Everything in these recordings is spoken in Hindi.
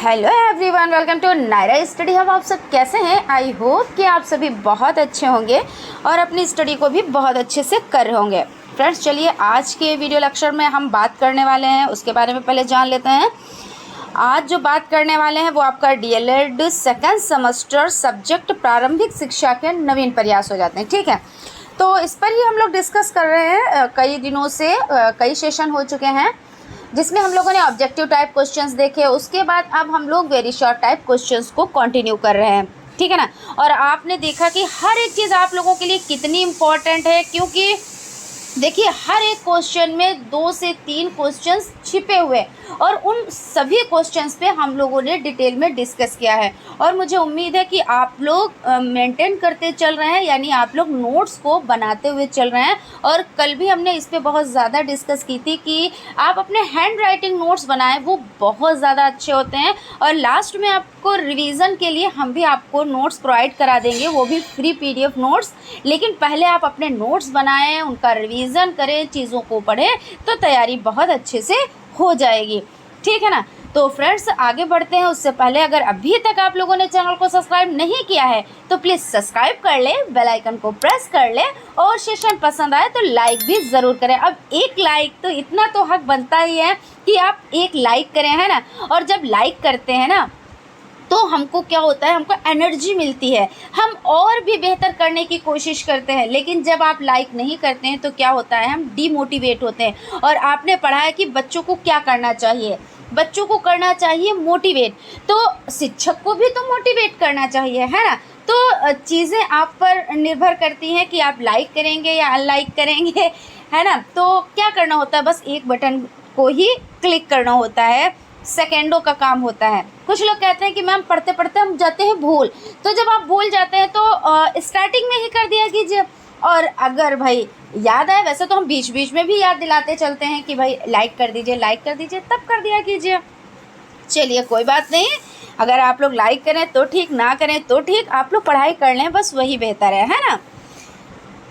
Hello everyone, welcome to Naira study hub. आप सब कैसे हैं? आई होप कि आप सभी बहुत अच्छे होंगे और अपनी स्टडी को भी बहुत अच्छे से कर रहे होंगे। फ्रेंड्स, चलिए आज के वीडियो लेक्चर में हम बात करने वाले हैं, उसके बारे में पहले जान लेते हैं। आज जो बात करने वाले हैं वो आपका डीएलएड सेकेंड सेमेस्टर सब्जेक्ट प्रारंभिक शिक्षा के नवीन प्रयास हो जाते हैं। ठीक है, तो इस पर ही हम लोग डिस्कस कर रहे हैं। कई दिनों से कई सेशन हो चुके हैं जिसमें हम लोगों ने ऑब्जेक्टिव टाइप क्वेश्चंस देखे। उसके बाद अब हम लोग वेरी शॉर्ट टाइप क्वेश्चंस को कंटिन्यू कर रहे हैं। ठीक है ना। और आपने देखा कि हर एक चीज़ आप लोगों के लिए कितनी इम्पोर्टेंट है, क्योंकि देखिए हर एक क्वेश्चन में 2 से 3 क्वेश्चंस छिपे हुए और उन सभी क्वेश्चंस पे हम लोगों ने डिटेल में डिस्कस किया है। और मुझे उम्मीद है कि आप लोग मेंटेन करते चल रहे हैं, यानी आप लोग नोट्स को बनाते हुए चल रहे हैं। और कल भी हमने इस पे बहुत ज़्यादा डिस्कस की थी कि आप अपने हैंड राइटिंग नोट्स बनाएं, वो बहुत ज़्यादा अच्छे होते हैं। और लास्ट में आपको रिवीजन के लिए हम भी आपको नोट्स प्रोवाइड करा देंगे, वो भी फ्री PDF नोट्स। लेकिन पहले आप अपने नोट्स बनाएं, उनका रिवीजन करें, चीज़ों को पढ़ें, तो तैयारी बहुत अच्छे से हो जाएगी। ठीक है ना। तो फ्रेंड्स, आगे बढ़ते हैं। उससे पहले अगर अभी तक आप लोगों ने चैनल को सब्सक्राइब नहीं किया है तो प्लीज़ सब्सक्राइब कर लें, बेल आइकन को प्रेस कर लें और सेशन पसंद आए तो लाइक भी ज़रूर करें। अब एक लाइक तो इतना तो हक बनता ही है कि आप एक लाइक करें, है ना। और जब लाइक करते हैं ना तो हमको क्या होता है, हमको एनर्जी मिलती है, हम और भी बेहतर करने की कोशिश करते हैं। लेकिन जब आप लाइक नहीं करते हैं तो क्या होता है, हम डीमोटिवेट होते हैं। और आपने पढ़ा है कि बच्चों को क्या करना चाहिए, बच्चों को करना चाहिए मोटिवेट, तो शिक्षक को भी तो मोटिवेट करना चाहिए, है ना। तो चीज़ें आप पर निर्भर करती हैं कि आप लाइक करेंगे या अनलाइक करेंगे, है ना। तो क्या करना होता है, बस एक बटन को ही क्लिक करना होता है, सेकेंडों का काम होता है। कुछ लोग कहते हैं कि मैम पढ़ते पढ़ते हम जाते हैं भूल, तो जब आप भूल जाते हैं तो स्टार्टिंग में ही कर दिया कीजिए। और अगर भाई याद आए, वैसे तो हम बीच बीच में भी याद दिलाते चलते हैं कि भाई लाइक कर दीजिए, लाइक कर दीजिए, तब कर दिया कीजिए। चलिए कोई बात नहीं, अगर आप लोग लाइक करें तो ठीक, ना करें तो ठीक, आप लोग पढ़ाई कर लें, बस वही बेहतर है ना।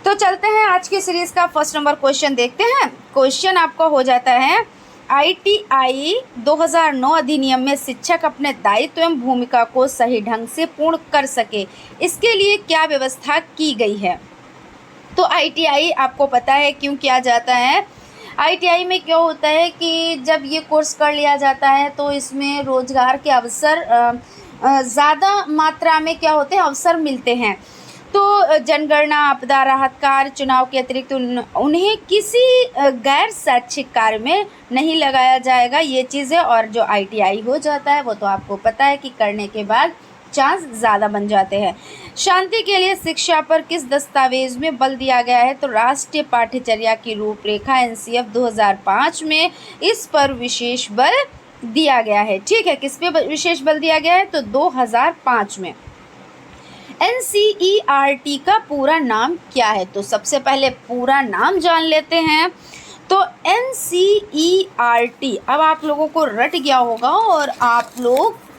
तो चलते हैं आज की सीरीज़ का फर्स्ट नंबर क्वेश्चन देखते हैं। क्वेश्चन आपका हो जाता है, ITI 2009 अधिनियम में शिक्षक अपने दायित्व एवं भूमिका को सही ढंग से पूर्ण कर सके, इसके लिए क्या व्यवस्था की गई है। तो ITI आपको पता है क्यों किया जाता है। ITI में क्या होता है कि जब ये कोर्स कर लिया जाता है तो इसमें रोज़गार के अवसर ज़्यादा मात्रा में क्या होते हैं, अवसर मिलते हैं। तो जनगणना, आपदा राहत कार्य, चुनाव के अतिरिक्त उन्हें किसी गैर शैक्षिक कार्य में नहीं लगाया जाएगा, ये चीज़ें। और जो ITI हो जाता है वो तो आपको पता है कि करने के बाद चांस ज़्यादा बन जाते हैं। शांति के लिए शिक्षा पर किस दस्तावेज में बल दिया गया है। तो राष्ट्रीय पाठ्यचर्या की रूपरेखा NCF 2005 में इस पर विशेष बल दिया गया है। ठीक है, किस पे विशेष बल दिया गया है, तो 2005 में। NCERT का पूरा नाम क्या है, तो सबसे पहले पूरा नाम जान लेते हैं। तो NCERT अब आप लोगों को रट गया होगा और आप लोग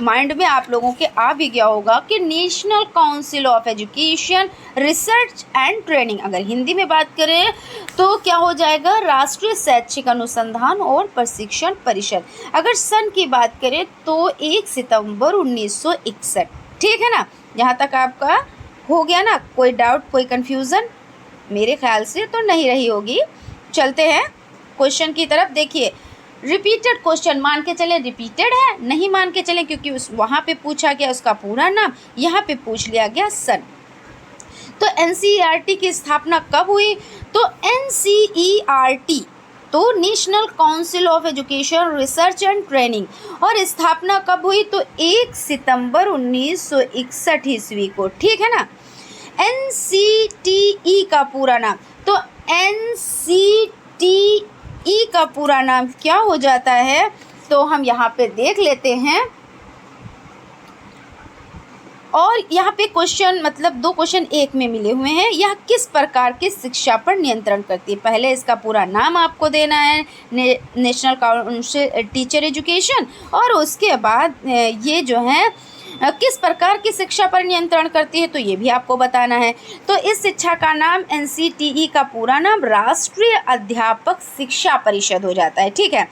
माइंड में आप लोगों के आ भी गया होगा कि national council of education research and training, अगर हिंदी में बात करें तो क्या हो जाएगा, राष्ट्रीय शैक्षिक अनुसंधान और प्रशिक्षण परिषद। अगर सन की बात करें तो 1 सितंबर 1961। ठीक है ना। यहाँ तक आपका हो गया ना, कोई डाउट, कोई कन्फ्यूज़न? मेरे ख्याल से तो नहीं रही होगी। चलते हैं क्वेश्चन की तरफ। देखिए रिपीटेड क्वेश्चन, मान के चलें रिपीटेड है, नहीं मान के चलें क्योंकि उस वहाँ पे पूछा गया उसका पूरा नाम, यहाँ पे पूछ लिया गया सन। तो NCERT की स्थापना कब हुई, तो NCERT तो national council of education research and training, और स्थापना कब हुई, तो 1 सितंबर 1961 ईस्वी को। ठीक है ना। NCTE का पूरा नाम, तो NCTE का पूरा नाम क्या हो जाता है, तो हम यहाँ पे देख लेते हैं। और यहाँ पे क्वेश्चन मतलब 2 क्वेश्चन एक में मिले हुए हैं। यह किस प्रकार की शिक्षा पर नियंत्रण करती है। पहले इसका पूरा नाम आपको देना है, नेशनल काउंसिल टीचर एजुकेशन, और उसके बाद ये जो है किस प्रकार की शिक्षा पर नियंत्रण करती है, तो ये भी आपको बताना है। तो इस शिक्षा का नाम NCTE का पूरा नाम राष्ट्रीय अध्यापक शिक्षा परिषद हो जाता है, ठीक है।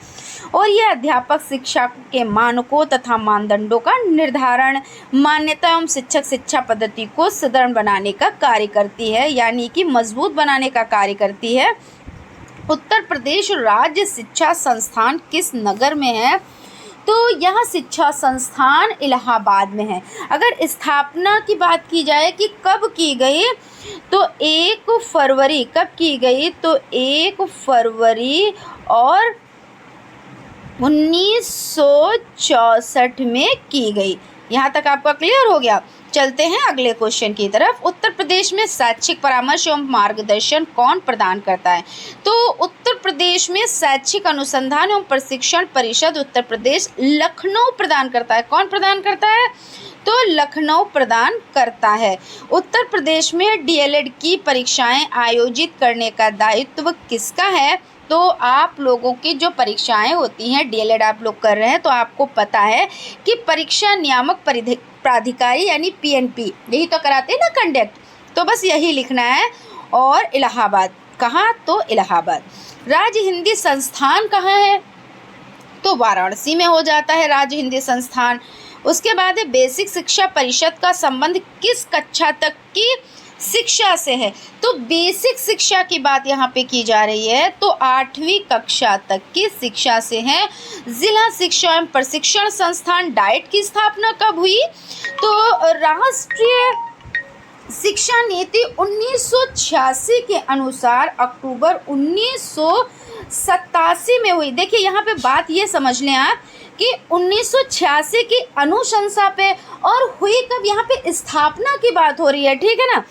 और ये अध्यापक शिक्षा के मानकों तथा मानदंडों का निर्धारण, मान्यता एवं शिक्षक शिक्षा पद्धति को सुदृढ़ बनाने का कार्य करती है, यानी कि मजबूत बनाने का कार्य करती है। उत्तर प्रदेश राज्य शिक्षा संस्थान किस नगर में है, तो यह शिक्षा संस्थान इलाहाबाद में है। अगर स्थापना की बात की जाए कि कब की गई, तो 1 फरवरी, कब की गई, तो 1 फरवरी और 1964 में की गई। यहाँ तक आपका क्लियर हो गया। चलते हैं अगले क्वेश्चन की तरफ। उत्तर प्रदेश में शैक्षिक परामर्श एवं मार्गदर्शन कौन प्रदान करता है, तो उत्तर प्रदेश में शैक्षिक अनुसंधान एवं प्रशिक्षण परिषद उत्तर प्रदेश लखनऊ प्रदान करता है। कौन प्रदान करता है, तो लखनऊ प्रदान करता है। उत्तर प्रदेश में DLED की परीक्षाएं आयोजित करने का दायित्व किसका है, तो आप लोगों की जो परीक्षाएं होती हैं DLED आप लोग कर रहे हैं, तो आपको पता है कि परीक्षा नियामक प्राधिकारी यानी PNP यही तो कराते हैं ना कंडक्ट, तो बस यही लिखना है। और इलाहाबाद, कहाँ, तो इलाहाबाद। राज्य हिंदी संस्थान कहाँ है, तो वाराणसी में हो जाता है राज्य हिंदी संस्थान। उसके बाद है बेसिक शिक्षा परिषद का संबंध किस कक्षा तक की शिक्षा से है, तो बेसिक शिक्षा की बात यहाँ पे की जा रही है, तो 8वीं कक्षा तक की शिक्षा से है। जिला शिक्षा एवं प्रशिक्षण संस्थान डाइट की स्थापना कब हुई, तो राष्ट्रीय शिक्षा नीति 1986 के अनुसार अक्टूबर 1987 में हुई। देखिए यहाँ पे बात ये समझ लें आप कि 1986 की अनुशंसा पे और हुई कब, यहाँ पे स्थापना की बात हो रही है, ठीक है ना,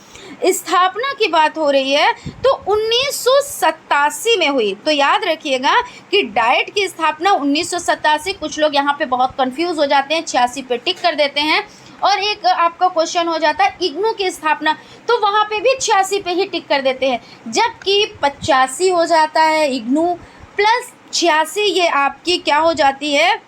स्थापना की बात हो रही है, तो 1987 में हुई। तो याद रखिएगा कि डाइट की स्थापना 1987, कुछ लोग यहाँ पे बहुत कंफ्यूज हो जाते हैं, 86 पे टिक कर देते हैं। और एक आपका क्वेश्चन हो जाता है इग्नू की स्थापना, तो वहाँ पे भी 86 पे ही टिक कर देते हैं, जबकि 85 हो जाता है इग्नू प्लस 86, ये आपकी क्या हो जाती है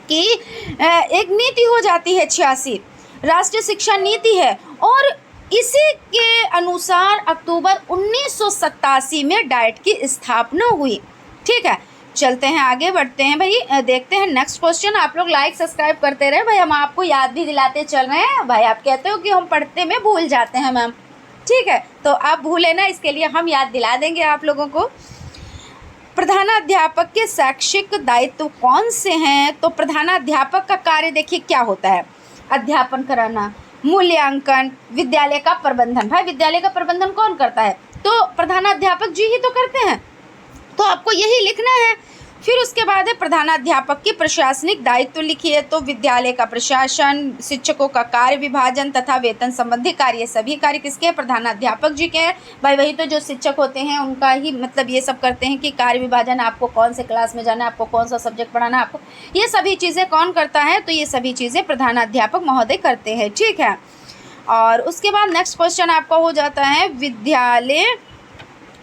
कि एक नीति हो जाती है। 86 राष्ट्रीय शिक्षा नीति है, और इसी के अनुसार अक्टूबर 1987 में डाइट की स्थापना हुई, ठीक है। चलते हैं आगे बढ़ते हैं भाई, देखते हैं नेक्स्ट क्वेश्चन। आप लोग लाइक सब्सक्राइब करते रहे भाई, हम आपको याद भी दिलाते चल रहे हैं भाई। आप कहते हो कि हम पढ़ते में भूल जाते हैं मैम, ठीक है, तो आप भूले ना, इसके लिए हम याद दिला देंगे आप लोगों को। प्रधानाध्यापक के शैक्षिक दायित्व कौन से हैं, तो प्रधानाध्यापक का कार्य देखिए क्या होता है, अध्यापन कराना, मूल्यांकन, विद्यालय का प्रबंधन। भाई विद्यालय का प्रबंधन कौन करता है, तो प्रधानाध्यापक जी ही तो करते हैं, तो आपको यही लिखना है। फिर उसके बाद है प्रधानाध्यापक की प्रशासनिक दायित्व लिखिए, तो विद्यालय का प्रशासन, शिक्षकों का कार्य विभाजन तथा वेतन संबंधी कार्य, सभी कार्य किसके हैं, प्रधानाध्यापक जी के हैं। भाई वही तो जो शिक्षक होते हैं उनका ही मतलब ये सब करते हैं कि कार्य विभाजन, आपको कौन से क्लास में जाना है, आपको कौन सा सब्जेक्ट पढ़ाना है, आपको ये सभी चीज़ें कौन करता है, तो ये सभी चीज़ें प्रधानाध्यापक महोदय करते हैं, ठीक है। और उसके बाद नेक्स्ट क्वेश्चन आपका हो जाता है विद्यालय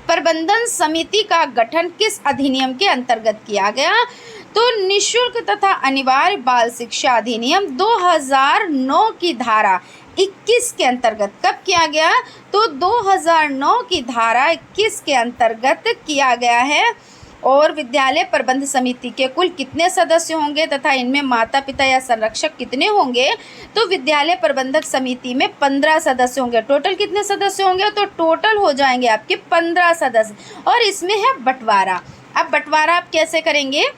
प्रबंधन समिति का गठन किस अधिनियम के अंतर्गत किया गया, तो निःशुल्क तथा अनिवार्य बाल शिक्षा अधिनियम 2009 की धारा 21 के अंतर्गत कब किया गया, तो 2009 की धारा 21 के अंतर्गत किया गया है। और विद्यालय प्रबंध समिति के कुल कितने सदस्य होंगे तथा इनमें माता पिता या संरक्षक कितने होंगे, तो विद्यालय प्रबंधक समिति में 15 सदस्य होंगे। टोटल कितने सदस्य होंगे, तो टोटल हो जाएंगे आपके 15 सदस्य। और इसमें है बंटवारा। अब बंटवारा आप कैसे करेंगे,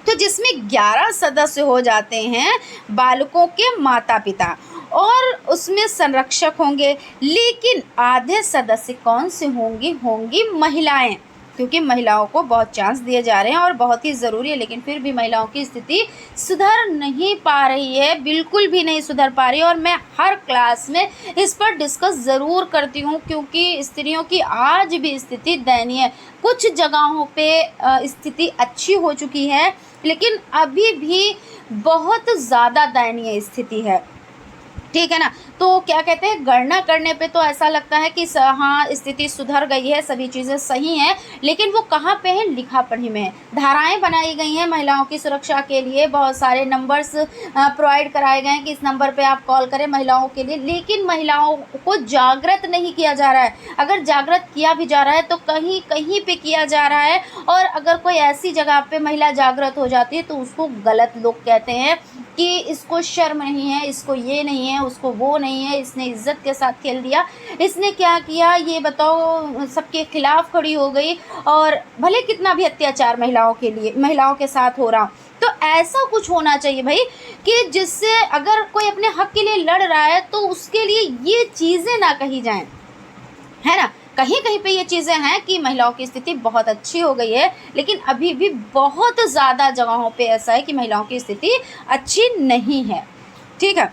तो जिसमें 11 सदस्य हो जाते हैं बालकों के माता पिता, और उसमें संरक्षक होंगे, लेकिन आधे सदस्य कौन से होंगी महिलाएं, क्योंकि महिलाओं को बहुत चांस दिए जा रहे हैं और बहुत ही ज़रूरी है, लेकिन फिर भी महिलाओं की स्थिति सुधर नहीं पा रही है, बिल्कुल भी नहीं सुधर पा रही है। और मैं हर क्लास में इस पर डिस्कस ज़रूर करती हूँ, क्योंकि स्त्रियों की आज भी स्थिति दयनीय है। कुछ जगहों पे स्थिति अच्छी हो चुकी है, लेकिन अभी भी बहुत ज़्यादा दयनीय स्थिति है। ठीक है ना। तो क्या कहते हैं, गणना करने पे तो ऐसा लगता है कि हाँ स्थिति सुधर गई है, सभी चीज़ें सही हैं, लेकिन वो कहाँ पे है, लिखा पढ़ी में है। धाराएं बनाई गई हैं महिलाओं की सुरक्षा के लिए, बहुत सारे नंबर्स प्रोवाइड कराए गए हैं कि इस नंबर पे आप कॉल करें महिलाओं के लिए, लेकिन महिलाओं को जागृत नहीं किया जा रहा है। अगर जागृत किया भी जा रहा है तो कहीं कहीं पे किया जा रहा है, और अगर कोई ऐसी जगह पे महिला जागृत हो जाती है तो उसको गलत लोग कहते हैं कि इसको शर्म नहीं है, इसको ये नहीं है, उसको वो नहीं है, इसने इज्जत के साथ खेल दिया, इसने क्या किया ये बताओ, सबके खिलाफ खड़ी हो गई। और भले कितना भी अत्याचार महिलाओं के साथ हो रहा, तो ऐसा कुछ होना चाहिए भाई कि जिससे अगर कोई अपने हक के लिए लड़ रहा है तो उसके लिए ये चीज़ें ना कही जाएं, है ना। कहीं कहीं पे ये चीज़ें हैं कि महिलाओं की स्थिति बहुत अच्छी हो गई है, लेकिन अभी भी बहुत ज़्यादा जगहों पे ऐसा है कि महिलाओं की स्थिति अच्छी नहीं है। ठीक है,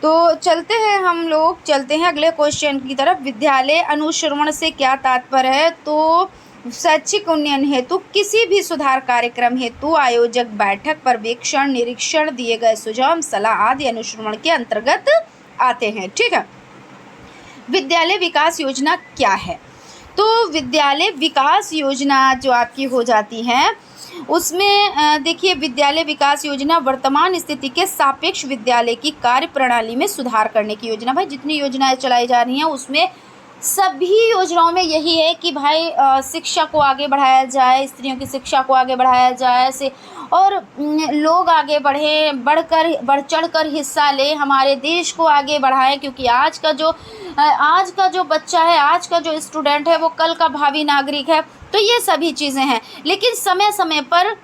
तो चलते हैं अगले क्वेश्चन की तरफ। विद्यालय अनुश्रवण से क्या तात्पर्य है? तो शैक्षिक उन्नयन हेतु किसी भी सुधार कार्यक्रम हेतु आयोजक बैठक, पर्यवेक्षण, निरीक्षण, दिए गए सुझाव, सलाह आदि अनुश्रवण के अंतर्गत आते हैं। ठीक है, विद्यालय विकास योजना क्या है? तो विद्यालय विकास योजना जो आपकी हो जाती है उसमें देखिए, विद्यालय विकास योजना वर्तमान स्थिति के सापेक्ष विद्यालय की कार्य प्रणाली में सुधार करने की योजना। भाई जितनी योजनाएं चलाई जा रही हैं उसमें सभी योजनाओं में यही है कि भाई शिक्षा को आगे बढ़ाया जाए, स्त्रियों की शिक्षा को आगे बढ़ाया जाए से, और लोग आगे बढ़ चढ़ कर हिस्सा ले, हमारे देश को आगे बढ़ाएं, क्योंकि आज का जो बच्चा है, आज का जो स्टूडेंट है वो कल का भावी नागरिक है। तो ये सभी चीज़ें हैं, लेकिन समय समय पर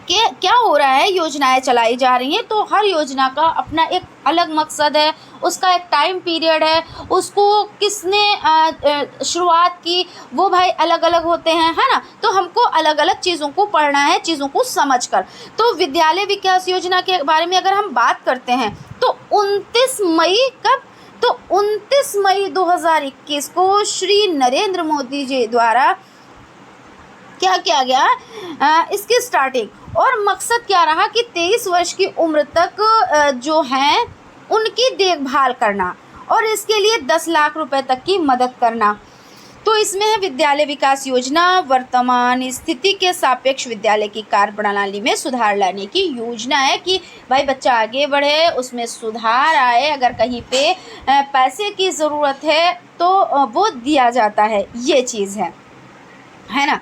क्या हो रहा है, योजनाएं चलाई जा रही हैं तो हर योजना का अपना एक अलग मकसद है, उसका एक टाइम पीरियड है, उसको किसने शुरुआत की वो भाई अलग अलग होते हैं, है ना। तो हमको अलग अलग चीज़ों को पढ़ना है, चीज़ों को समझकर। तो विद्यालय विकास योजना के बारे में अगर हम बात करते हैं तो 29 मई 2021 को श्री नरेंद्र मोदी जी द्वारा क्या किया गया, इसकी स्टार्टिंग और मकसद क्या रहा कि 23 वर्ष की उम्र तक जो हैं उनकी देखभाल करना, और इसके लिए 10 लाख रुपए तक की मदद करना। तो इसमें है विद्यालय विकास योजना वर्तमान स्थिति के सापेक्ष विद्यालय की कार्य प्रणाली में सुधार लाने की योजना है कि भाई बच्चा आगे बढ़े, उसमें सुधार आए, अगर कहीं पे पैसे की ज़रूरत है तो वो दिया जाता है, ये चीज़ है ना।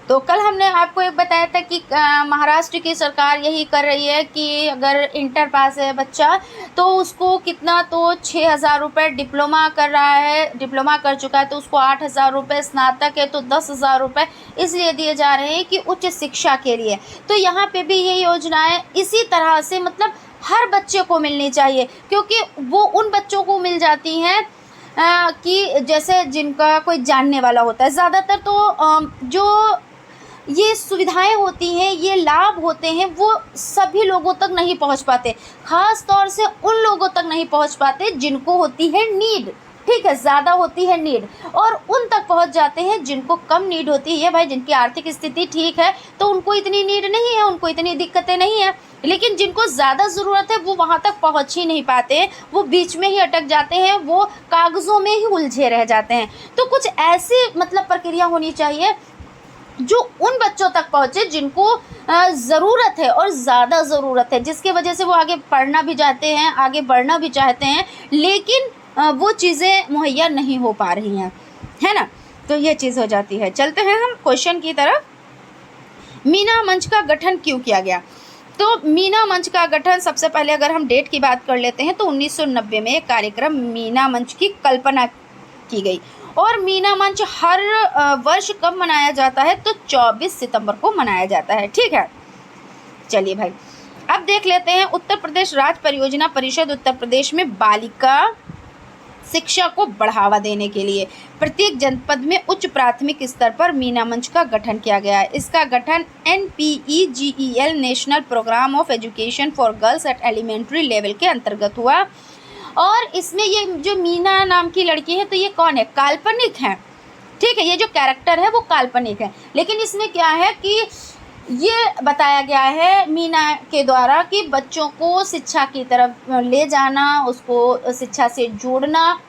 तो कल हमने आपको एक बताया था कि महाराष्ट्र की सरकार यही कर रही है कि अगर इंटर पास है बच्चा तो उसको कितना, तो 6,000 रुपये, डिप्लोमा कर रहा है, डिप्लोमा कर चुका है तो उसको 8,000 रुपये, स्नातक है तो 10,000 रुपये इसलिए दिए जा रहे हैं कि उच्च शिक्षा के लिए। तो यहाँ पे भी ये योजनाएं इसी तरह से मतलब हर बच्चे को मिलनी चाहिए, क्योंकि वो उन बच्चों को मिल जाती हैं कि जैसे जिनका कोई जानने वाला होता है। ज़्यादातर तो जो ये सुविधाएं होती हैं, ये लाभ होते हैं, वो सभी लोगों तक नहीं पहुंच पाते, ख़ास तौर से उन लोगों तक नहीं पहुंच पाते जिनको होती है नीड। ठीक है, ज़्यादा होती है नीड, और उन तक पहुंच जाते हैं जिनको कम नीड होती है। भाई जिनकी आर्थिक स्थिति ठीक है तो उनको इतनी नीड नहीं है, उनको इतनी दिक्कतें नहीं है, लेकिन जिनको ज़्यादा ज़रूरत है वो वहाँ तक पहुँच ही नहीं पाते, वो बीच में ही अटक जाते हैं, वो कागज़ों में ही उलझे रह जाते हैं। तो कुछ ऐसी मतलब प्रक्रिया होनी चाहिए जो उन बच्चों तक पहुँचे जिनको ज़रूरत है और ज़्यादा ज़रूरत है, जिसके वजह से वो आगे पढ़ना भी चाहते हैं, आगे बढ़ना भी चाहते हैं, लेकिन वो चीज़ें मुहैया नहीं हो पा रही हैं, है ना। तो ये चीज़ हो जाती है। चलते हैं हम क्वेश्चन की तरफ। मीना मंच का गठन क्यों किया गया? तो मीना मंच का गठन, सबसे पहले अगर हम डेट की बात कर लेते हैं तो 1990 में एक कार्यक्रम मीना मंच की कल्पना की गई, और मीना मंच हर वर्ष कब मनाया जाता है? तो 24 सितंबर को मनाया जाता है। ठीक है, चलिए भाई अब देख लेते हैं। उत्तर प्रदेश राज्य परियोजना परिषद उत्तर प्रदेश में बालिका शिक्षा को बढ़ावा देने के लिए प्रत्येक जनपद में उच्च प्राथमिक स्तर पर मीना मंच का गठन किया गया है। इसका गठन NPEGEL national programme of education for girls at elementary level के अंतर्गत हुआ। और इसमें ये जो मीना नाम की लड़की है तो ये कौन है? काल्पनिक है। ठीक है, ये जो कैरेक्टर है वो काल्पनिक है, लेकिन इसमें क्या है कि ये बताया गया है मीना के द्वारा कि बच्चों को शिक्षा की तरफ ले जाना, उसको शिक्षा से जोड़ना,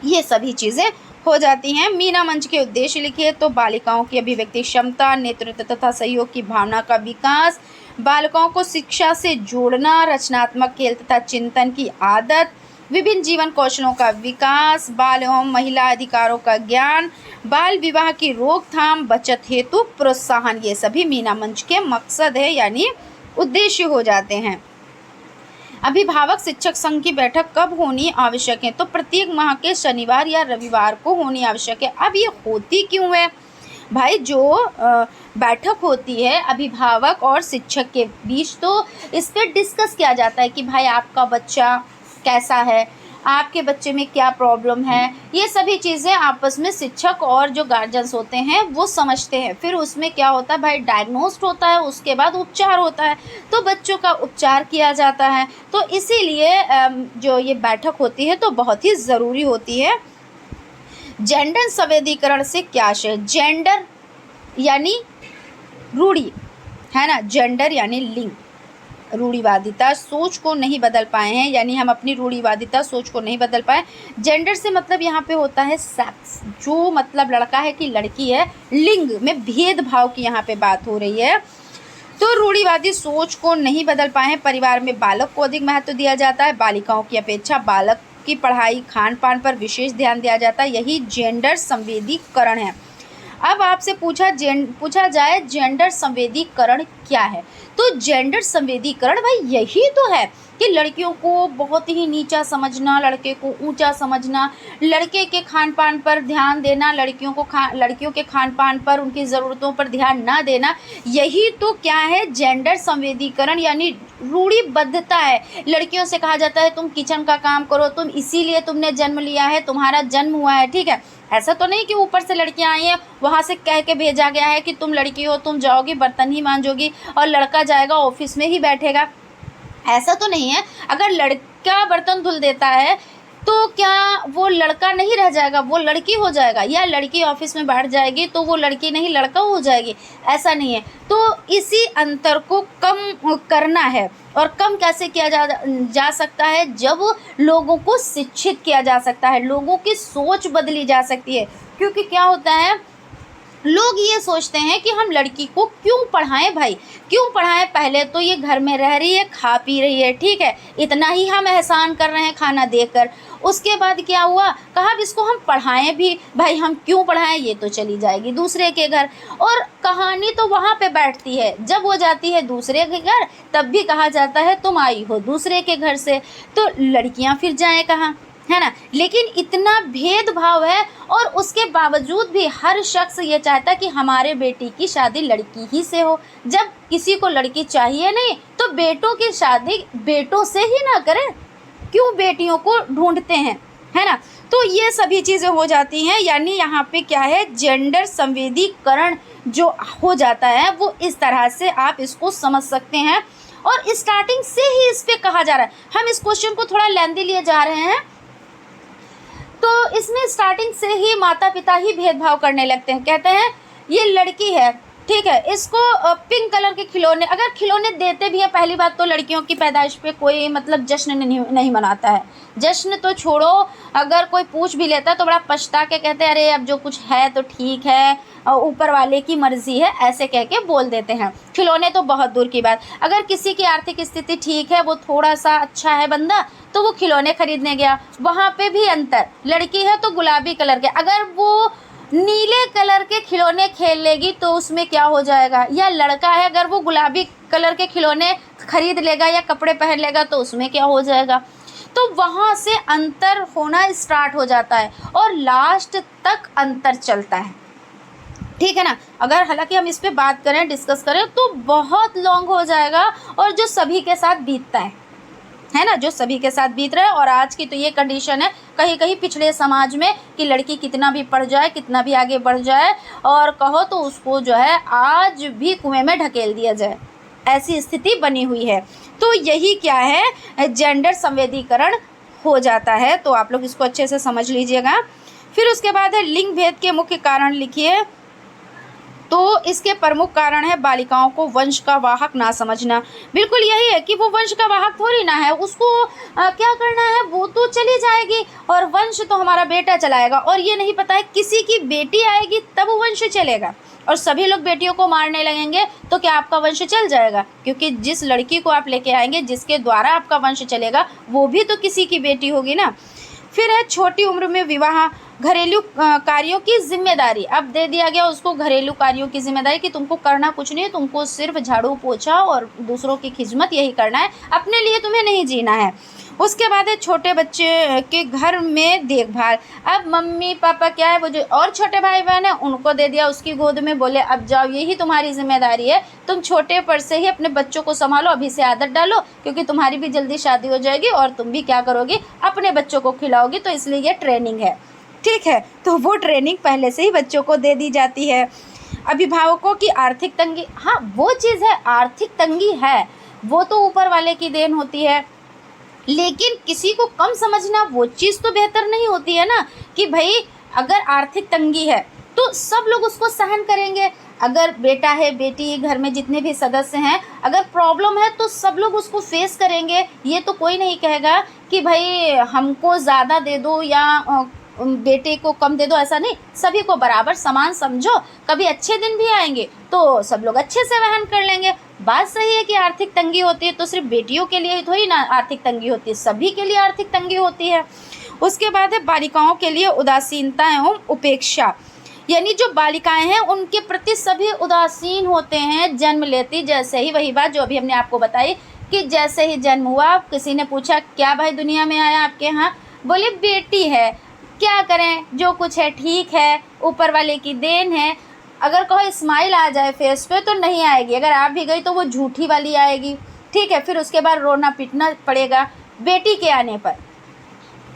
ये सभी चीज़ें हो जाती हैं। मीना मंच के उद्देश्य लिखिए तो बालिकाओं की अभिव्यक्ति क्षमता, नेतृत्व तथा सहयोग की भावना का विकास, बालिकाओं को शिक्षा से जोड़ना, रचनात्मक खेल तथा चिंतन की आदत, विभिन्न जीवन कौशलों का विकास, बाल एवं महिला अधिकारों का ज्ञान, बाल विवाह की रोकथाम, बचत हेतु प्रोत्साहन, ये सभी मीना मंच के मकसद है यानी उद्देश्य हो जाते हैं। अभिभावक शिक्षक संघ की बैठक कब होनी आवश्यक है? तो प्रत्येक माह के शनिवार या रविवार को होनी आवश्यक है। अब ये होती क्यों है भाई? जो बैठक होती है अभिभावक और शिक्षक के बीच, तो इस पर डिस्कस किया जाता है कि भाई आपका बच्चा कैसा है, आपके बच्चे में क्या प्रॉब्लम है, ये सभी चीज़ें आपस में शिक्षक और जो गार्जियंस होते हैं वो समझते हैं। फिर उसमें क्या होता है भाई, डायग्नोस्ड होता है, उसके बाद उपचार होता है, तो बच्चों का उपचार किया जाता है। तो इसीलिए जो ये बैठक होती है तो बहुत ही ज़रूरी होती है। जेंडर संवेदीकरण से क्या आशय? जेंडर यानी रूढ़ी है ना, जेंडर यानी लिंग, रूढ़िवादिता सोच को नहीं बदल पाए हैं, यानी हम अपनी रूढ़िवादिता सोच को नहीं बदल पाए। जेंडर से मतलब यहाँ पे होता है सेक्स, जो मतलब लड़का है कि लड़की है, लिंग में भेदभाव की यहाँ पे बात हो रही है। तो रूढ़िवादी सोच को नहीं बदल पाए हैं। परिवार में बालक को अधिक महत्व दिया जाता है, बालिकाओं की अपेक्षा बालक की पढ़ाई खान पान पर विशेष ध्यान दिया जाता है, यही जेंडर संवेदीकरण है। अब आपसे पूछा जाए जेंडर संवेदीकरण क्या है? तो जेंडर संवेदीकरण भाई यही तो है कि लड़कियों को बहुत ही नीचा समझना, लड़के को ऊंचा समझना, लड़के के खान पान पर ध्यान देना, लड़कियों के खान पान पर, उनकी ज़रूरतों पर ध्यान ना देना, यही तो क्या है जेंडर संवेदीकरण यानी रूढ़िबद्धता है। लड़कियों से कहा जाता है तुम किचन का काम करो, तुम इसीलिए तुमने जन्म लिया है, तुम्हारा जन्म हुआ है, ठीक है। ऐसा तो नहीं कि ऊपर से लड़कियां आई हैं, वहाँ से कह के भेजा गया है कि तुम लड़की हो, तुम जाओगी बर्तन ही मांजोगी और लड़का जाएगा ऑफिस में ही बैठेगा, ऐसा तो नहीं है। अगर लड़का बर्तन धुल देता है तो क्या वो लड़का नहीं रह जाएगा, वो लड़की हो जाएगा, या लड़की ऑफिस में बैठ जाएगी तो वो लड़की नहीं लड़का हो जाएगी? ऐसा नहीं है। तो इसी अंतर को कम करना है, और कम कैसे किया जा सकता है? जब लोगों को शिक्षित किया जा सकता है, लोगों की सोच बदली जा सकती है। क्योंकि क्या होता है, लोग ये सोचते हैं कि हम लड़की को क्यों पढ़ाएं भाई, क्यों पढ़ाएं? पहले तो ये घर में रह रही है, खा पी रही है, ठीक है, इतना ही हम एहसान कर रहे हैं खाना देकर। उसके बाद क्या हुआ, कहा इसको हम पढ़ाएं भी, भाई हम क्यों पढ़ाएं, ये तो चली जाएगी दूसरे के घर। और कहानी तो वहाँ पे बैठती है, जब वो जाती है दूसरे के घर तब भी कहा जाता है तुम आई हो दूसरे के घर से, तो लड़कियाँ फिर जाएं कहाँ, है ना। लेकिन इतना भेदभाव है और उसके बावजूद भी हर शख्स ये चाहता कि हमारे बेटी की शादी लड़की ही से हो। जब किसी को लड़की चाहिए नहीं तो बेटों की शादी बेटों से ही ना करें, क्यों बेटियों को ढूंढते हैं, है ना। तो ये सभी चीज़ें हो जाती हैं, यानी यहाँ पे क्या है, जेंडर संवेदीकरण जो हो जाता है वो इस तरह से आप इसको समझ सकते हैं। और स्टार्टिंग से ही इस पे कहा जा रहा है, हम इस क्वेश्चन को थोड़ा लेंदी लिए जा रहे हैं, तो इसमें स्टार्टिंग से ही माता पिता ही भेदभाव करने लगते हैं। कहते हैं ये लड़की है, ठीक है, इसको पिंक कलर के खिलौने, अगर खिलौने देते भी हैं, पहली बात तो लड़कियों की पैदाइश पे कोई मतलब जश्न नहीं मनाता है। जश्न तो छोड़ो, अगर कोई पूछ भी लेता तो बड़ा पछता के कहते हैं अरे अब जो कुछ है तो ठीक है, ऊपर वाले की मर्जी है, ऐसे कह के बोल देते हैं। खिलौने तो बहुत दूर की बात, अगर किसी की आर्थिक स्थिति ठीक है, वो थोड़ा सा अच्छा है बंदा, तो वो खिलौने खरीदने गया, वहाँ पे भी अंतर, लड़की है तो गुलाबी कलर के, अगर वो नीले कलर के खिलौने खेल लेगी तो उसमें क्या हो जाएगा, या लड़का है अगर वो गुलाबी कलर के खिलौने खरीद लेगा या कपड़े पहन लेगा तो उसमें क्या हो जाएगा। तो वहाँ से अंतर होना स्टार्ट हो जाता है और लास्ट तक अंतर चलता है, ठीक है ना। अगर हालांकि हम इस पे बात करें, डिस्कस करें तो बहुत लॉन्ग हो जाएगा, और जो सभी के साथ बीतता है ना, जो सभी के साथ बीत रहा है। और आज की तो ये कंडीशन है कहीं कहीं पिछड़े समाज में कि लड़की कितना भी पढ़ जाए, कितना भी आगे बढ़ जाए, और कहो तो उसको जो है आज भी कुएं में ढकेल दिया जाए, ऐसी स्थिति बनी हुई है। तो यही क्या है, जेंडर संवेदीकरण हो जाता है। तो आप लोग इसको अच्छे से समझ लीजिएगा। फिर उसके बाद है लिंग भेद के मुख्य कारण लिखिए। तो इसके प्रमुख कारण है बालिकाओं को वंश का वाहक ना समझना। बिल्कुल यही है कि वो वंश का वाहक थोड़ी ना है, उसको क्या करना है, वो तो चली जाएगी और वंश तो हमारा बेटा चलाएगा, और ये नहीं पता है किसी की बेटी आएगी तब वंश चलेगा, और सभी लोग बेटियों को मारने लगेंगे तो क्या आपका वंश चल जाएगा? क्योंकि जिस लड़की को आप लेके आएंगे, जिसके द्वारा आपका वंश चलेगा, वो भी तो किसी की बेटी होगी ना। फिर है छोटी उम्र में विवाह, घरेलू कार्यों की जिम्मेदारी। अब दे दिया गया उसको घरेलू कार्यों की जिम्मेदारी कि तुमको करना कुछ नहीं है, तुमको सिर्फ झाड़ू पोछा और दूसरों की खिदमत यही करना है, अपने लिए तुम्हें नहीं जीना है। उसके बाद है छोटे बच्चे के घर में देखभाल। अब मम्मी पापा क्या है, वो जो और छोटे भाई बहन है उनको दे दिया उसकी गोद में, बोले अब जाओ यही तुम्हारी जिम्मेदारी है, तुम छोटे पर से ही अपने बच्चों को संभालो, अभी से आदत डालो, क्योंकि तुम्हारी भी जल्दी शादी हो जाएगी और तुम भी क्या करोगी, अपने बच्चों को खिलाओगी, तो इसलिए ये ट्रेनिंग है। ठीक है, तो वो ट्रेनिंग पहले से ही बच्चों को दे दी जाती है। अभिभावकों की आर्थिक तंगी, हाँ वो चीज़ है, आर्थिक तंगी है वो तो ऊपर वाले की देन होती है, लेकिन किसी को कम समझना वो चीज़ तो बेहतर नहीं होती है ना, कि भाई अगर आर्थिक तंगी है तो सब लोग उसको सहन करेंगे। अगर बेटा है, बेटी, घर में जितने भी सदस्य हैं, अगर प्रॉब्लम है तो सब लोग उसको फेस करेंगे। ये तो कोई नहीं कहेगा कि भाई हमको ज़्यादा दे दो या बेटे को कम दे दो, ऐसा नहीं, सभी को बराबर समान समझो। कभी अच्छे दिन भी आएंगे तो सब लोग अच्छे से वहन कर लेंगे। बात सही है कि आर्थिक तंगी होती है तो सिर्फ बेटियों के लिए थोड़ी ना आर्थिक तंगी होती है, सभी के लिए आर्थिक तंगी होती है। उसके बाद है बालिकाओं के लिए उदासीनता एवं उपेक्षा, यानी जो बालिकाएं हैं उनके प्रति सभी उदासीन होते हैं जन्म लेती जैसे ही। वही बात जो अभी हमने आपको बताई कि जैसे ही जन्म हुआ, किसी ने पूछा क्या भाई दुनिया में आया आपके यहाँ, बोले बेटी है, क्या करें, जो कुछ है ठीक है, ऊपर वाले की देन है। अगर कहो स्माइल आ जाए फेस पे तो नहीं आएगी, अगर आप भी गई तो वो झूठी वाली आएगी। ठीक है, फिर उसके बाद रोना पीटना पड़ेगा बेटी के आने पर।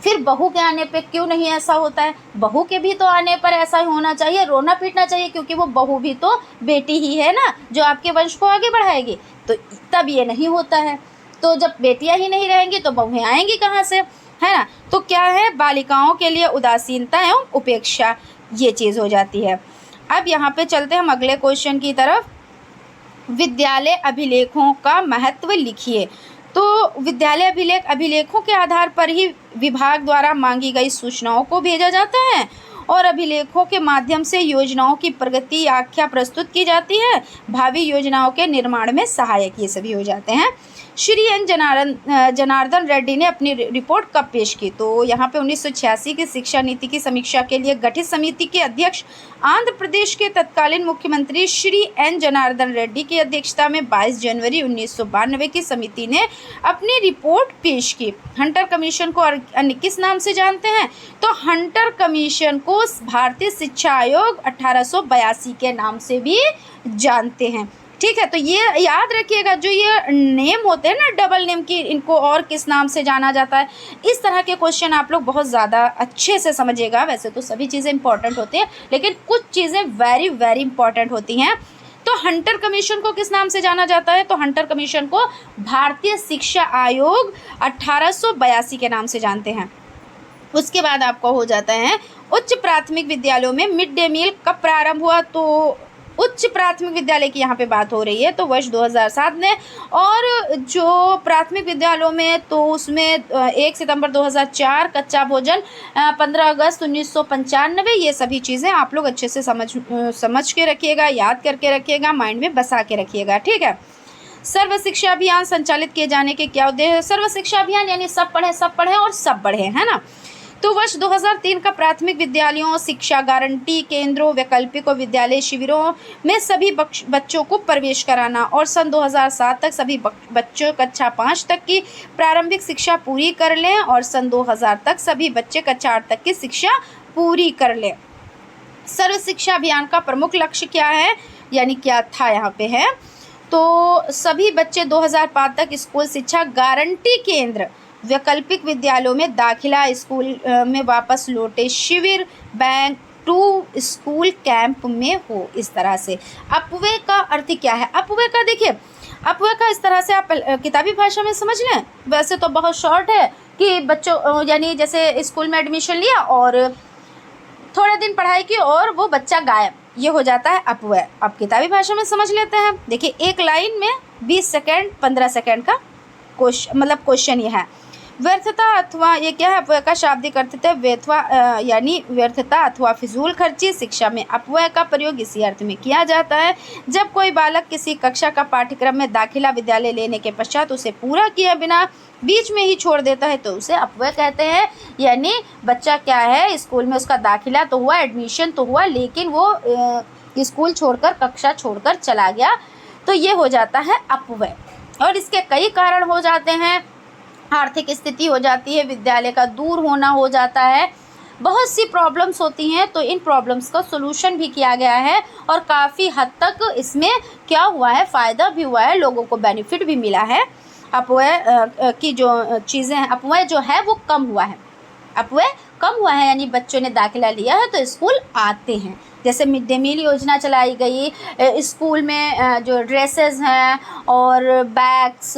फिर बहू के आने पे क्यों नहीं ऐसा होता है? बहू के भी तो आने पर ऐसा ही होना चाहिए, रोना पीटना चाहिए, क्योंकि वो बहू भी तो बेटी ही है ना, जो आपके वंश को आगे बढ़ाएगी। तो तब ये नहीं होता है। तो जब बेटियां ही नहीं रहेंगी तो बहुएं आएंगी कहाँ से, है ना। तो क्या है, बालिकाओं के लिए उदासीनता एवं उपेक्षा, ये चीज़ हो जाती है। अब यहाँ पे चलते हैं हम अगले क्वेश्चन की तरफ। विद्यालय अभिलेखों का महत्व लिखिए। तो विद्यालय अभिलेखों के आधार पर ही विभाग द्वारा मांगी गई सूचनाओं को भेजा जाता है और अभिलेखों के माध्यम से योजनाओं की प्रगति व्याख्या प्रस्तुत की जाती है, भावी योजनाओं के निर्माण में सहायक ये सभी हो जाते हैं। श्री एन जनार्दन रेड्डी ने अपनी रिपोर्ट कब पेश की? तो यहाँ पे 1986 की शिक्षा नीति की समीक्षा के लिए गठित समिति के अध्यक्ष आंध्र प्रदेश के तत्कालीन मुख्यमंत्री श्री एन जनार्दन रेड्डी की अध्यक्षता में 22 जनवरी 1992 की समिति ने अपनी रिपोर्ट पेश की। हंटर कमीशन को अन्य किस नाम से जानते हैं? तो हंटर कमीशन को भारतीय शिक्षा आयोग 1882 के नाम से भी जानते हैं। ठीक है, तो ये याद रखिएगा, जो ये नेम होते हैं ना डबल नेम की, इनको और किस नाम से जाना जाता है। इस तरह के क्वेश्चन आप लोग बहुत ज़्यादा अच्छे से समझिएगा। वैसे तो सभी चीज़ें इंपॉर्टेंट होती हैं, लेकिन कुछ चीज़ें वेरी वेरी इंपॉर्टेंट होती हैं। तो हंटर कमीशन को किस नाम से जाना जाता है? तो हंटर कमीशन को भारतीय शिक्षा आयोग 1882 के नाम से जानते हैं। उसके बाद आपको हो जाता है उच्च प्राथमिक विद्यालयों में मिड डे मील कब प्रारंभ हुआ? तो उच्च प्राथमिक विद्यालय की यहाँ पे बात हो रही है, तो वर्ष 2007 में। और जो प्राथमिक विद्यालयों में तो उसमें 1 सितंबर 2004, कच्चा भोजन 15 अगस्त 1995, ये सभी चीज़ें आप लोग अच्छे से समझ के रखिएगा, याद करके रखिएगा, माइंड में बसा के रखिएगा। ठीक है। सर्व शिक्षा अभियान संचालित किए जाने के क्या उद्देश्य? सर्व शिक्षा अभियान यानी सब पढ़ें और सब बढ़े, है ना। तो वर्ष 2003 का प्राथमिक विद्यालयों, शिक्षा गारंटी केंद्रों, वैकल्पिक और विद्यालय शिविरों में सभी बच्चों को प्रवेश कराना और सन 2007 तक सभी बच्चों कक्षा 5 तक की प्रारंभिक शिक्षा पूरी कर लें और सन 2000 तक सभी बच्चे कक्षा 8 तक की शिक्षा पूरी कर लें। सर्व शिक्षा अभियान का प्रमुख लक्ष्य क्या है, यानी क्या था यहाँ पे है, तो सभी बच्चे 2005 तक स्कूल शिक्षा गारंटी केंद्र, वैकल्पिक विद्यालयों में दाखिला, स्कूल में वापस लौटे, शिविर, बैंक टू स्कूल कैंप में हो। इस तरह से अपव्यय का अर्थ क्या है? अपव्यय का देखिए, अपव्यय का इस तरह से आप किताबी भाषा में समझ लें। वैसे तो बहुत शॉर्ट है कि बच्चों यानी जैसे स्कूल में एडमिशन लिया और थोड़े दिन पढ़ाई की और वो बच्चा गायब, ये हो जाता है अपव्यय। अब किताबी भाषा में समझ लेते हैं। देखिए, एक लाइन में 20 सेकेंड 15 सेकेंड का क्वेश्चन ये है। व्यर्थता अथवा, ये क्या है, अपव्यय का शाब्दिक अर्थ है व्यर्थता, यानी व्यर्थता अथवा फिजूल खर्ची। शिक्षा में अपव्यय का प्रयोग इसी अर्थ में किया जाता है जब कोई बालक किसी कक्षा का पाठ्यक्रम में दाखिला विद्यालय लेने के पश्चात उसे पूरा किए बिना बीच में ही छोड़ देता है तो उसे अपव्यय कहते हैं। यानी बच्चा क्या है, स्कूल में उसका दाखिला तो हुआ, एडमिशन तो हुआ, लेकिन वो स्कूल छोड़कर, कक्षा छोड़कर चला गया, तो ये हो जाता है अपव्यय। और इसके कई कारण हो जाते हैं। आर्थिक स्थिति हो जाती है, विद्यालय का दूर होना हो जाता है, बहुत सी प्रॉब्लम्स होती हैं। तो इन प्रॉब्लम्स का सोल्यूशन भी किया गया है और काफ़ी हद तक इसमें क्या हुआ है, फ़ायदा भी हुआ है, लोगों को बेनिफिट भी मिला है। अपव्यय की जो चीज़ें हैं, अपव्यय जो है वो कम हुआ है। अपव्यय कम हुआ है यानी बच्चों ने दाखिला लिया है तो स्कूल आते हैं। जैसे मिड डे मील योजना चलाई गई, स्कूल में जो ड्रेसेस हैं और बैग्स,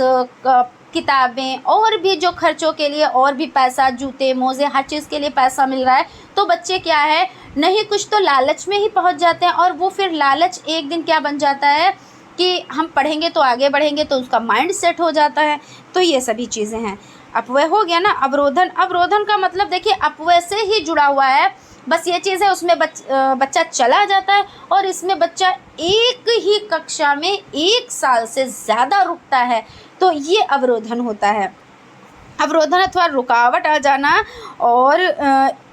किताबें और भी जो खर्चों के लिए और भी पैसा, जूते मोज़े, हर चीज़ के लिए पैसा मिल रहा है, तो बच्चे क्या है, नहीं कुछ तो लालच में ही पहुंच जाते हैं। और वो फिर लालच एक दिन क्या बन जाता है कि हम पढ़ेंगे तो आगे बढ़ेंगे, तो उसका माइंड सेट हो जाता है। तो ये सभी चीज़ें हैं। अपव्यय हो गया ना। अवरोधन, अवरोधन का मतलब देखिए अपव्यय से ही जुड़ा हुआ है, बस ये चीज़ है, उसमें बच्चा चला जाता है और इसमें बच्चा एक ही कक्षा में 1 साल से ज़्यादा रुकता है, तो ये अवरोधन होता है। अवरोधन अथवा रुकावट आ जाना, और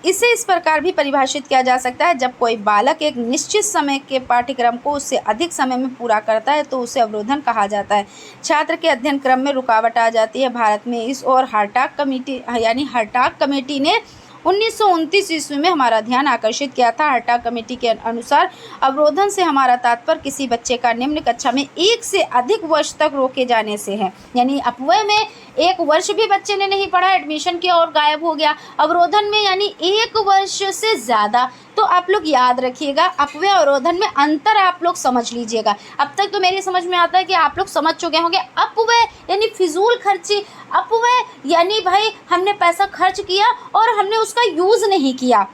इसे इस प्रकार भी परिभाषित किया जा सकता है, जब कोई बालक एक निश्चित समय के पाठ्यक्रम को उससे अधिक समय में पूरा करता है तो उसे अवरोधन कहा जाता है। छात्र के अध्ययन क्रम में रुकावट आ जाती है। भारत में इस और हर्टाग कमेटी ने 1929 ईस्वी में हमारा ध्यान आकर्षित किया था। हर्टाग कमेटी के अनुसार अवरोधन से हमारा तात्पर्य किसी बच्चे का निम्न कक्षा में 1 से अधिक वर्ष तक रोके जाने से है। यानी अपव्यय में 1 वर्ष भी बच्चे ने नहीं पढ़ा, एडमिशन किया और गायब हो गया। अवरोधन में यानी 1 वर्ष से ज़्यादा। तो आप लोग याद रखिएगा, अपव्यय और अवरोधन में अंतर आप लोग समझ लीजिएगा। अब तक तो मेरी समझ में आता है कि आप लोग समझ चुके होंगे। अपव्यय यानी फिजूल खर्ची, अपव्यय यानी भाई हमने पैसा खर्च किया और हमने उसका यूज़ नहीं किया,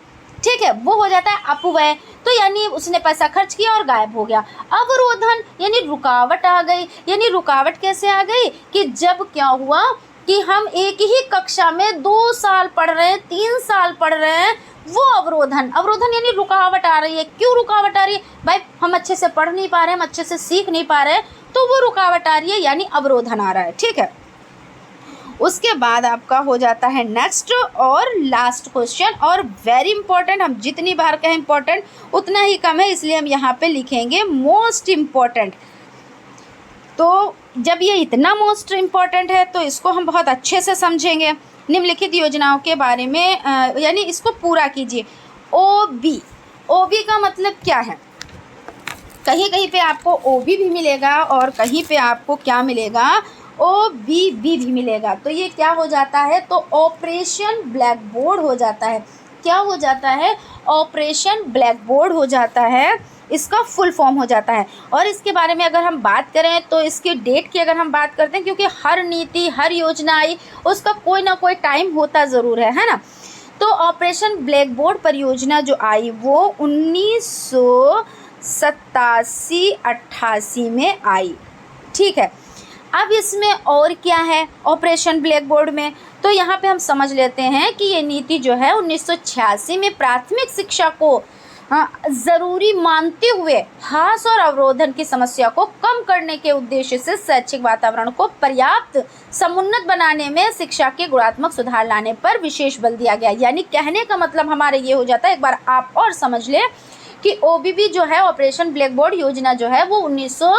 ठीक है, वो हो जाता है अपव्यय। तो यानी उसने पैसा खर्च किया और गायब हो गया। अवरोधन यानी रुकावट आ गई। यानी रुकावट कैसे आ गई कि जब क्या हुआ कि हम एक ही कक्षा में 2 साल पढ़ रहे हैं, 3 साल पढ़ रहे हैं, वो अवरोधन। अवरोधन यानी रुकावट आ रही है। क्यों रुकावट आ रही है भाई, हम अच्छे से पढ़ नहीं पा रहे हैं, हम अच्छे से सीख नहीं पा रहे हैं, तो वो रुकावट आ रही है, यानी अवरोधन आ रहा है, ठीक है। उसके बाद आपका हो जाता है नेक्स्ट और लास्ट क्वेश्चन, और वेरी इंपॉर्टेंट। हम जितनी बार कहें इंपॉर्टेंट उतना ही कम है, इसलिए हम यहाँ पे लिखेंगे मोस्ट इम्पॉर्टेंट। तो जब ये इतना मोस्ट इम्पॉर्टेंट है तो इसको हम बहुत अच्छे से समझेंगे। निम्नलिखित योजनाओं के बारे में यानी इसको पूरा कीजिए। ओबी, ओबी का मतलब क्या है? कहीं कहीं पे आपको ओबी भी मिलेगा और कहीं पे आपको क्या मिलेगा, OBB भी मिलेगा। तो ये क्या हो जाता है, तो ऑपरेशन ब्लैक बोर्ड हो जाता है। क्या हो जाता है, ऑपरेशन ब्लैक बोर्ड हो जाता है, इसका फुल फॉर्म हो जाता है। और इसके बारे में अगर हम बात करें तो इसकी डेट की अगर हम बात करते हैं, क्योंकि हर नीति, हर योजना आई उसका कोई ना कोई टाइम होता ज़रूर है ना। तो ऑपरेशन ब्लैक बोर्ड परियोजना जो आई वो 1987-88 में आई, ठीक है। अब इसमें और क्या है ऑपरेशन ब्लैक बोर्ड में, तो यहाँ पे हम समझ लेते हैं कि ये नीति जो है 1986 में प्राथमिक शिक्षा को ज़रूरी मानते हुए ह्रास और अवरोधन की समस्या को कम करने के उद्देश्य से शैक्षिक वातावरण को पर्याप्त समुन्नत बनाने में शिक्षा के गुणात्मक सुधार लाने पर विशेष बल दिया गया। यानी कहने का मतलब हमारे ये हो जाता है, एक बार आप और समझ लें कि OBB जो है, ऑपरेशन ब्लैक बोर्ड योजना जो है वो 1900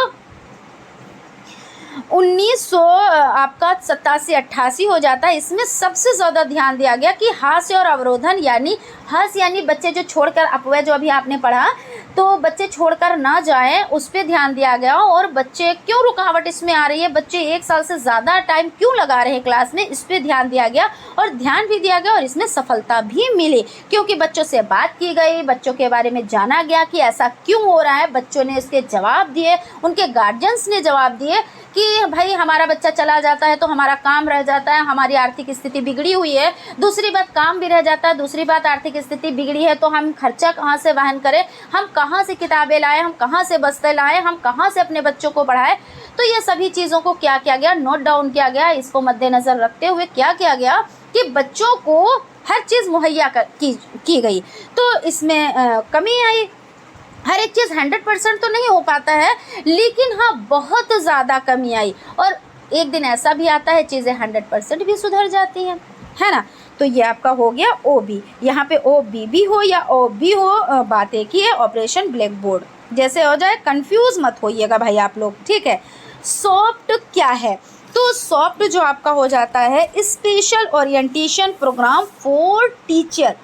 आपका 87-88 हो जाता है। इसमें सबसे ज़्यादा ध्यान दिया गया कि हास्य और अवरोधन, यानी हास्य यानी बच्चे जो छोड़कर, अपव्यय जो अभी आपने पढ़ा, तो बच्चे छोड़कर ना जाएं, उस पर ध्यान दिया गया। और बच्चे क्यों रुकावट इसमें आ रही है, बच्चे 1 साल से ज़्यादा टाइम क्यों लगा रहे हैं क्लास में, इस पर ध्यान दिया गया। और ध्यान भी दिया गया और इसमें सफलता भी मिली, क्योंकि बच्चों से बात की गई, बच्चों के बारे में जाना गया कि ऐसा क्यों हो रहा है, बच्चों ने इसके जवाब दिए, उनके गार्जियंस ने जवाब दिए, कि भाई हमारा बच्चा चला जाता है तो हमारा काम रह जाता है, हमारी आर्थिक स्थिति बिगड़ी हुई है, दूसरी बात काम भी रह जाता है, दूसरी बात आर्थिक स्थिति बिगड़ी है, तो हम खर्चा कहाँ से वहन करें, हम कहाँ से किताबें लाएं, हम कहाँ से बस्ते लाएं, हम कहाँ से अपने बच्चों को पढ़ाएं। तो ये सभी चीज़ों को क्या किया गया, नोट डाउन किया गया। इसको मद्देनज़र रखते हुए क्या किया गया कि बच्चों को हर चीज़ मुहैया की गई। तो इसमें कमी आई। हर एक चीज़ 100% तो नहीं हो पाता है, लेकिन हाँ बहुत ज़्यादा कमी आई। और एक दिन ऐसा भी आता है चीज़ें 100% भी सुधर जाती हैं, है ना। तो ये आपका हो गया OB। यहाँ पे OB भी हो या OB हो, बात एक ही है, ऑपरेशन ब्लैक बोर्ड जैसे हो जाए, कंफ्यूज मत होइएगा भाई आप लोग, ठीक है। सॉफ्ट क्या है, तो सॉफ्ट जो आपका हो जाता है special orientation programme for teacher,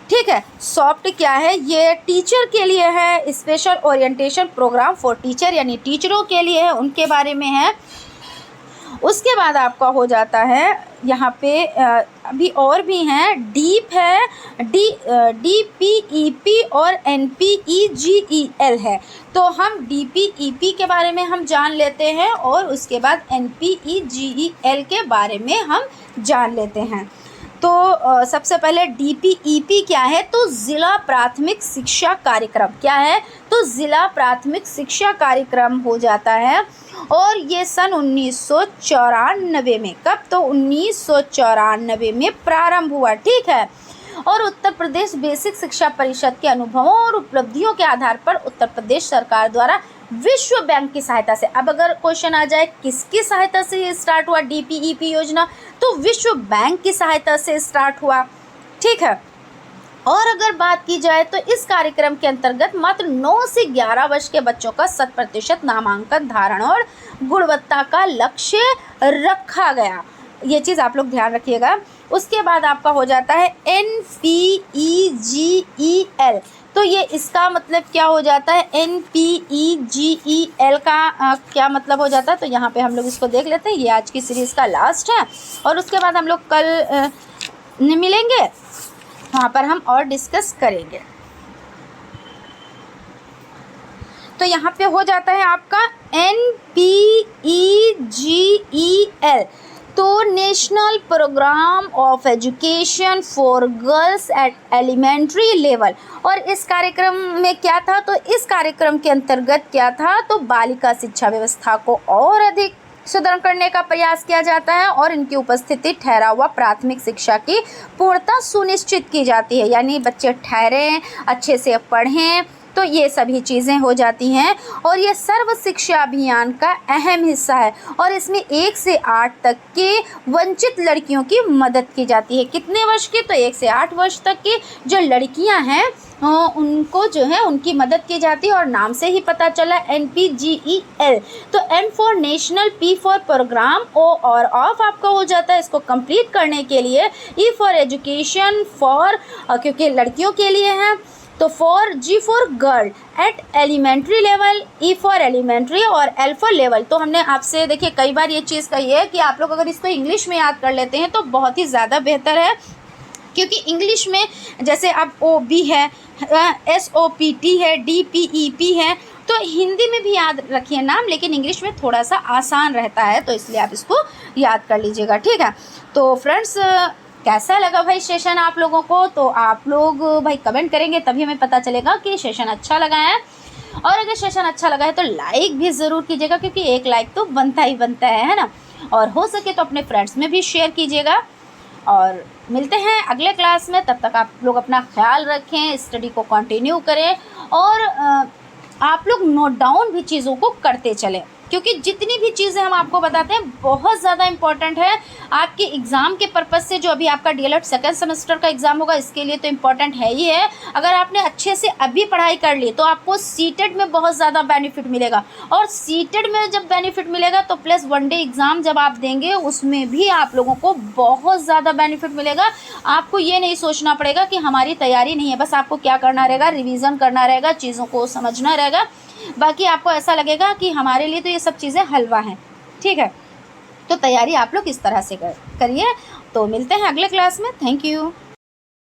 ठीक है। सॉफ्ट क्या है, ये टीचर के लिए है, special orientation programme for teacher यानी टीचरों के लिए है, उनके बारे में है। उसके बाद आपका हो जाता है यहाँ पे अभी और भी हैं, डीप है, DPEP और NPEGEL है। तो हम DPEP के बारे में हम जान लेते हैं और उसके बाद NPEGEL के बारे में हम जान लेते हैं। तो सबसे पहले DPEP क्या है, तो ज़िला प्राथमिक शिक्षा कार्यक्रम क्या है, तो ज़िला प्राथमिक शिक्षा कार्यक्रम हो जाता है। और ये सन 1994 में, कब, तो 1994 में प्रारंभ हुआ, ठीक है। और उत्तर प्रदेश बेसिक शिक्षा परिषद के अनुभवों और उपलब्धियों के आधार पर उत्तर प्रदेश सरकार द्वारा विश्व बैंक की सहायता से, अब अगर क्वेश्चन आ जाए किसकी सहायता से ये स्टार्ट हुआ DPEP योजना, तो विश्व बैंक की सहायता से स्टार्ट हुआ, ठीक है। और अगर बात की जाए तो इस कार्यक्रम के अंतर्गत मात्र 9 से 11 वर्ष के बच्चों का 100% नामांकन धारण और गुणवत्ता का लक्ष्य रखा गया। ये चीज़ आप लोग ध्यान रखिएगा। उसके बाद आपका हो जाता है NPEGEL, तो ये इसका मतलब क्या हो जाता है, NPEGEL का क्या मतलब हो जाता है, तो यहाँ पे हम लोग इसको देख लेते हैं। ये आज की सीरीज़ का लास्ट है और उसके बाद हम लोग कल मिलेंगे, वहाँ पर हम और डिस्कस करेंगे। तो यहाँ पे हो जाता है आपका NPEGEL, तो national programme of education for girls at elementary level. और इस कार्यक्रम में क्या था, तो इस कार्यक्रम के अंतर्गत क्या था, तो बालिका शिक्षा व्यवस्था को और अधिक सुदृढ़ करने का प्रयास किया जाता है और इनकी उपस्थिति ठहरा हुआ प्राथमिक शिक्षा की पूर्णता सुनिश्चित की जाती है, यानी बच्चे ठहरें, अच्छे से पढ़ें, तो ये सभी चीज़ें हो जाती हैं। और ये सर्व शिक्षा अभियान का अहम हिस्सा है और इसमें 1 से 8 तक के वंचित लड़कियों की मदद की जाती है। कितने वर्ष की, तो 1 से 8 वर्ष तक की जो लड़कियां हैं उनको जो है उनकी मदद की जाती है। और नाम से ही पता चला NPGEL, तो N for national, P for programme, O और ऑफ आपका हो जाता है इसको कंप्लीट करने के लिए, E फॉर एजुकेशन, फॉर क्योंकि लड़कियों के लिए है, तो G for girl at elementary level, E for elementary और L फॉर लेवल। तो हमने आपसे देखिए कई बार ये चीज़ कही है कि आप लोग अगर इसको इंग्लिश में याद कर लेते हैं तो बहुत ही ज़्यादा बेहतर है, क्योंकि इंग्लिश में जैसे अब OB है, SOPT है, DPEP है, तो हिंदी में भी याद रखिए नाम, लेकिन इंग्लिश में थोड़ा सा आसान रहता है, तो इसलिए आप इसको याद कर लीजिएगा, ठीक है। तो फ्रेंड्स कैसा लगा भाई सेशन आप लोगों को, तो आप लोग भाई कमेंट करेंगे तभी हमें पता चलेगा कि सेशन अच्छा लगा है। और अगर सेशन अच्छा लगा है तो लाइक भी ज़रूर कीजिएगा, क्योंकि एक लाइक तो बनता ही बनता है ना। और हो सके तो अपने फ्रेंड्स में भी शेयर कीजिएगा। और मिलते हैं अगले क्लास में, तब तक आप लोग अपना ख्याल रखें, स्टडी को कंटिन्यू करें और आप लोग नोट डाउन भी चीज़ों को करते चलें, क्योंकि जितनी भी चीज़ें हम आपको बताते हैं बहुत ज़्यादा इम्पॉर्टेंट है आपके एग्ज़ाम के पर्पज़ से। जो अभी आपका DLED सेकेंड सेमेस्टर का एग्ज़ाम होगा, इसके लिए तो इम्पॉर्टेंट है ही है। अगर आपने अच्छे से अभी पढ़ाई कर ली तो आपको सीटेट में बहुत ज़्यादा बेनिफिट मिलेगा, और सीटेट में जब बेनिफिट मिलेगा तो प्लस 1 डे एग्ज़ाम जब आप देंगे उसमें भी आप लोगों को बहुत ज़्यादा बेनिफिट मिलेगा। आपको ये नहीं सोचना पड़ेगा कि हमारी तैयारी नहीं है, बस आपको क्या करना रहेगा, रिविज़न करना रहेगा, चीज़ों को समझना रहेगा। बाकी आपको ऐसा लगेगा कि हमारे लिए तो ये सब चीज़ें हलवा हैं, ठीक है। तो तैयारी आप लोग इस तरह से करिए। तो मिलते हैं अगले क्लास में। Thank you.